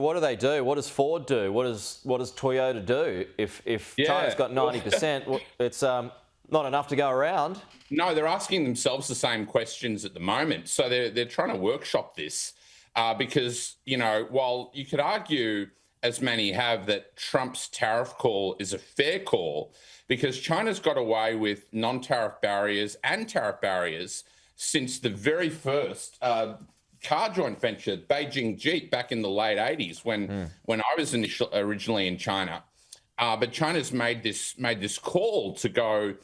What do they do? What does Ford do? What does Toyota do? If China's got 90%, it's not enough to go around. No, they're asking themselves the same questions at the moment. So they're trying to workshop this because, while you could argue, as many have, that Trump's tariff call is a fair call because China's got away with non-tariff barriers and tariff barriers since the very first car joint venture, Beijing Jeep, back in the late 80s when I was originally in China. But China's made this call to go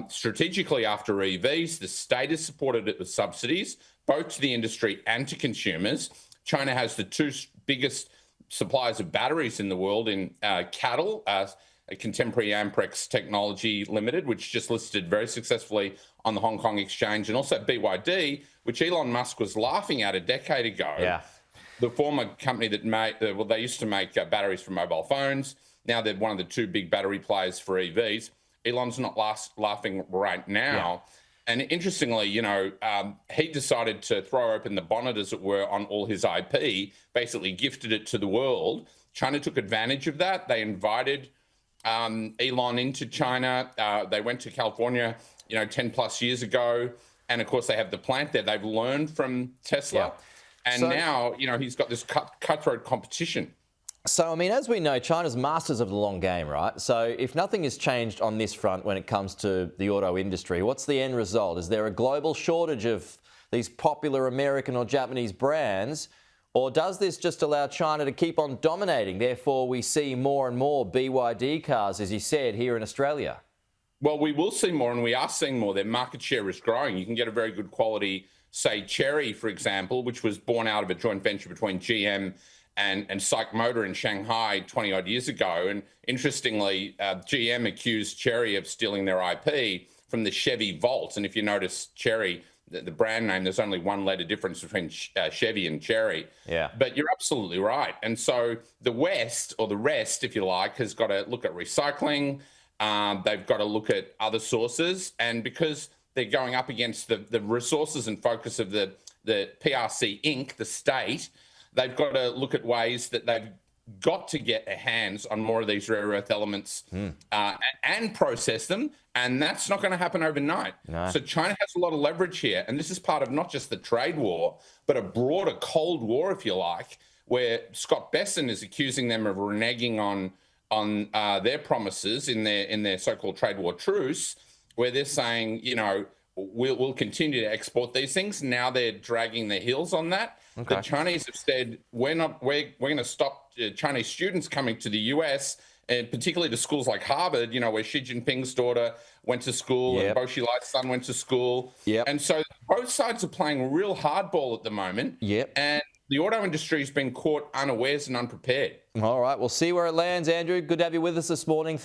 strategically after EVs. The state has supported it with subsidies, both to the industry and to consumers. China has the two biggest suppliers of batteries in the world in Cattle, a contemporary Amprex Technology Limited, which just listed very successfully on the Hong Kong Exchange, and also BYD, which Elon Musk was laughing at a decade ago. Yeah. The former company that they used to make batteries for mobile phones. Now they're one of the two big battery players for EVs. Elon's not laughing right now. Yeah. And interestingly, he decided to throw open the bonnet, as it were, on all his IP, basically gifted it to the world. China took advantage of that. They invited Elon into China. They went to California, 10 plus years ago. And of course, they have the plant there. They've learned from Tesla. Yeah. And now, he's got this cutthroat competition. So, as we know, China's masters of the long game, right? So if nothing has changed on this front when it comes to the auto industry, what's the end result? Is there a global shortage of these popular American or Japanese brands? Or does this just allow China to keep on dominating? Therefore, we see more and more BYD cars, as you said, here in Australia. Well, we will see more, and we are seeing more. Their market share is growing. You can get a very good quality, say, Chery, for example, which was born out of a joint venture between GM and SAIC Motor in Shanghai 20-odd years ago. And interestingly, GM accused Chery of stealing their IP from the Chevy Volt. And if you notice Chery, the brand name, there's only one letter difference between Chevy and Chery. Yeah. But you're absolutely right. And so the West, or the rest, if you like, has got to look at recycling. They've got to look at other sources. And because they're going up against the resources and focus of the PRC Inc., the state, they've got to look at ways that they've got to get their hands on more of these rare earth elements and process them. And that's not going to happen overnight. No. So China has a lot of leverage here. And this is part of not just the trade war, but a broader Cold War, if you like, where Scott Besson is accusing them of reneging on their promises in their so-called trade war truce, where they're saying, we'll continue to export these things. Now they're dragging their heels on that. Okay. The Chinese have said, we're going to stop Chinese students coming to the US, and particularly to schools like Harvard, where Xi Jinping's daughter went to school and Bo Xilai's son went to school. Yep. And so both sides are playing real hardball at the moment. Yep. And the auto industry has been caught unawares and unprepared. All right, we'll see where it lands, Andrew. Good to have you with us this morning.